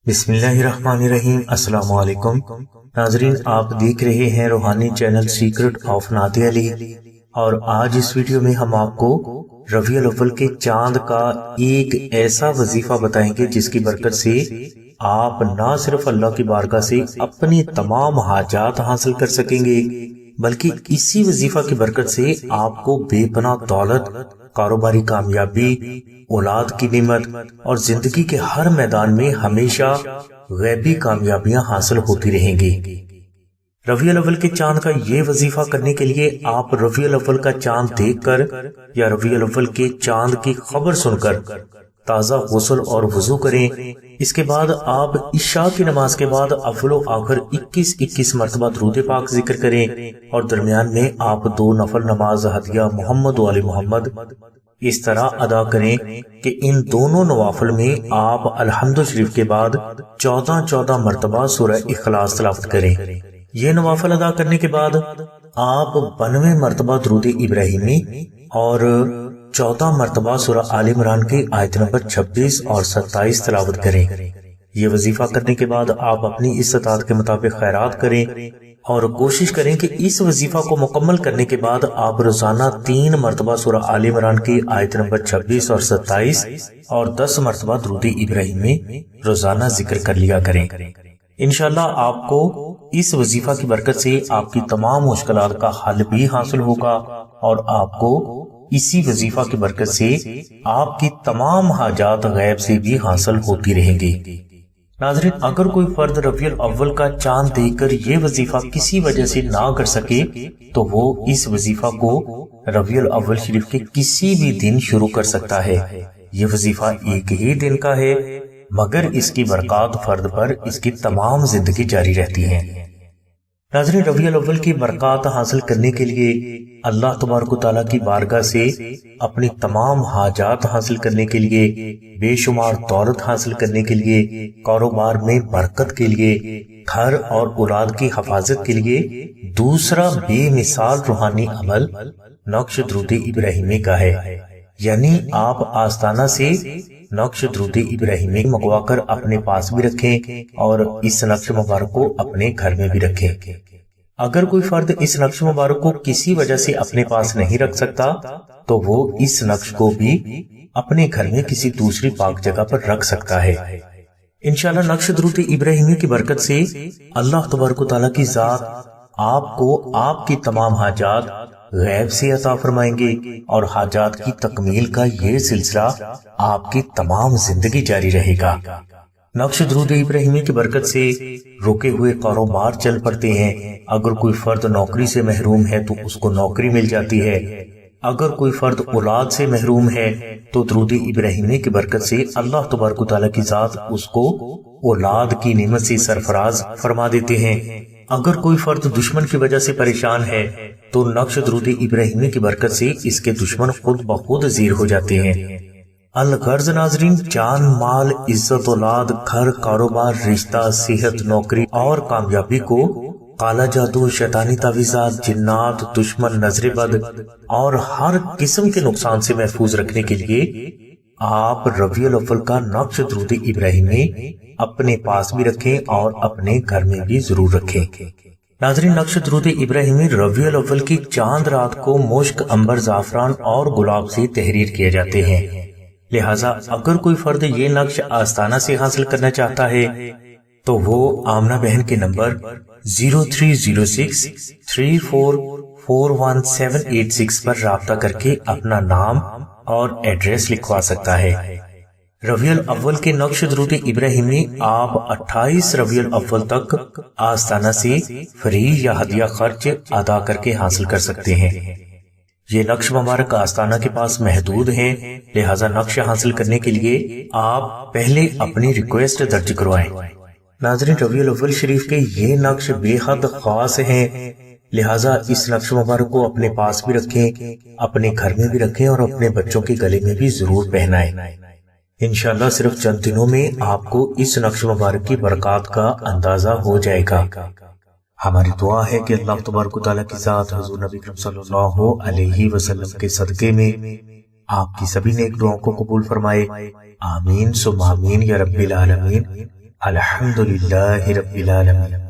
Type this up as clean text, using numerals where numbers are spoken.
بسم اللہ الرحمن الرحیم۔ السلام علیکم ناظرین، آپ دیکھ رہے ہیں روحانی چینل سیکرٹ آف نعت علی، اور آج اس ویڈیو میں ہم آپ کو ربیع الاول کے چاند کا ایک ایسا وظیفہ بتائیں گے جس کی برکت سے آپ نہ صرف اللہ کی بارگاہ سے اپنی تمام حاجات حاصل کر سکیں گے، بلکہ اسی وظیفہ کی برکت سے آپ کو بے پناہ دولت، کاروباری کامیابی، اولاد کی نعمت اور زندگی کے ہر میدان میں ہمیشہ غیبی کامیابیاں حاصل ہوتی رہیں گی۔ ربیع الاول کے چاند کا یہ وظیفہ کرنے کے لیے آپ ربیع الاول کا چاند دیکھ کر یا ربیع الاول کے چاند کی خبر سن کر تازہ غسل اور وضو کریں۔ اس کے بعد آپ عشاء کی نماز کے بعد اول و آخر 21 مرتبہ درود پاک ذکر کریں، اور درمیان میں آپ 2 نفل نماز ہدیہ محمد و آل محمد اس طرح ادا کریں کہ ان دونوں نوافل میں آپ الحمد شریف کے بعد 14 مرتبہ سورہ اخلاص تلاوت کریں۔ یہ نوافل ادا کرنے کے بعد آپ 92 مرتبہ درود ابراہیمی اور 14 مرتبہ سورہ آل عمران کی آیت نمبر 26 اور 27 تلاوت کریں۔ یہ وظیفہ کرنے کے بعد آپ اپنی استطاعت کے مطابق خیرات کریں، اور کوشش کریں کہ اس وظیفہ کو مکمل کرنے کے بعد آپ روزانہ 3 مرتبہ سورہ آل عمران کی آیت نمبر 26 اور 27 اور 10 مرتبہ درود ابراہیمی روزانہ ذکر کر لیا کریں۔ انشاءاللہ آپ کو اس وظیفہ کی برکت سے آپ کی تمام مشکلات کا حل بھی حاصل ہوگا، اور آپ کو اسی وظیفہ کی برکت سے آپ کی تمام حاجات غیب سے بھی حاصل ہوتی رہیں گی۔ ناظرین، اگر کوئی فرد ربیع الاول کا چاند دیکھ کر یہ وظیفہ کسی وجہ سے نہ کر سکے تو وہ اس وظیفہ کو ربیع الاول شریف کے کسی بھی دن شروع کر سکتا ہے۔ یہ وظیفہ ایک ہی دن کا ہے، مگر اس کی برکات فرد پر اس کی تمام زندگی جاری رہتی ہیں۔ ناظرین، ربیع الاول کی برکات حاصل کرنے کے لیے اللہ تبارک و تعالیٰ کی بارگاہ سے اپنی تمام حاجات حاصل کرنے کے لیے، بے شمار دولت حاصل کرنے کے لیے، کاروبار میں برکت کے لیے، گھر اور اولاد کی حفاظت کے لیے دوسرا بے مثال روحانی عمل نقش درود ابراہیمی کا ہے۔ یعنی آپ آستانہ سے نقش درود ابراہیمی منگوا کر اپنے پاس بھی رکھیں، اور اس نقش مبارک کو اپنے گھر میں بھی رکھیں۔ اگر کوئی فرد اس نقش مبارک کو کسی وجہ سے اپنے پاس نہیں رکھ سکتا تو وہ اس نقش کو بھی اپنے گھر میں کسی دوسری پاک جگہ پر رکھ سکتا ہے۔ انشاءاللہ نقش درود ابراہیمی کی برکت سے اللہ تبارک و تعالیٰ کی ذات آپ کو آپ کی تمام حاجات غیب سے عطا فرمائیں گے، اور حاجات کی تکمیل کا یہ سلسلہ آپ کی تمام زندگی جاری رہے گا۔ نقش درود ابراہیمی کی برکت سے رکے ہوئے کاروبار چل پڑتے ہیں۔ اگر کوئی فرد نوکری سے محروم ہے تو اس کو نوکری مل جاتی ہے۔ اگر کوئی فرد اولاد سے محروم ہے تو درود ابراہیمی کی برکت سے اللہ تبارک و تعالیٰ کی ذات اس کو اولاد کی نعمت سے سرفراز فرما دیتے ہیں۔ اگر کوئی فرد دشمن کی وجہ سے پریشان ہے تو نقش درود ابراہیمی کی برکت سے اس کے دشمن خود بخود زیر ہو جاتے ہیں۔ الغرض ناظرین، جان، مال، عزت، اولاد، گھر، کاروبار، رشتہ، صحت، نوکری اور کامیابی کو کالا جادو، شیطانی تعویذات، جنات، دشمن، نظر بد اور ہر قسم کے نقصان سے محفوظ رکھنے کے لیے آپ ربیع الاول کا نقش درود ابراہیمی اپنے پاس بھی رکھیں اور اپنے گھر میں بھی ضرور رکھیں۔ ناظرین، نقش درود ابراہیمی ربیع الاول کی چاند رات کو مشک، عنبر، زعفران اور گلاب سے تحریر کیے جاتے ہیں۔ لہٰذا اگر کوئی فرد یہ نقش آستانہ سے حاصل کرنا چاہتا ہے تو وہ آمنہ بہن کے نمبر 030634418786 پر رابطہ کر کے اپنا نام اور ایڈریس لکھوا سکتا ہے۔ ربیع الاول کے نقش درود ابراہیمی آپ 28 ربیع الاول تک آستانہ سے فری یا ہدیہ خرچ ادا کر کے حاصل کر سکتے ہیں۔ یہ نقش مبارک آستانہ کے پاس محدود ہیں، لہٰذا نقش حاصل کرنے کے لیے آپ پہلے اپنی ریکویسٹ درج کروائیں۔ ناظرین، ربیع الاول شریف کے یہ نقش بے حد خاص ہیں، لہٰذا اس نقش مبارک کو اپنے پاس بھی رکھیں، اپنے گھر میں بھی رکھیں اور اپنے بچوں کے گلے میں بھی ضرور پہنائیں۔ انشاءاللہ صرف چند دنوں میں آپ کو اس نقش مبارک کی برکات کا اندازہ ہو جائے گا۔ ہماری دعا ہے کہ اللہ تبارک و تعالیٰ کی ذات حضور نبی کریم صلی اللہ علیہ وسلم کے صدقے میں آپ کی سبھی نیک دعاؤں کو قبول فرمائے۔ آمین ثم آمین یا رب العالمین۔ الحمدللہ رب العالمین۔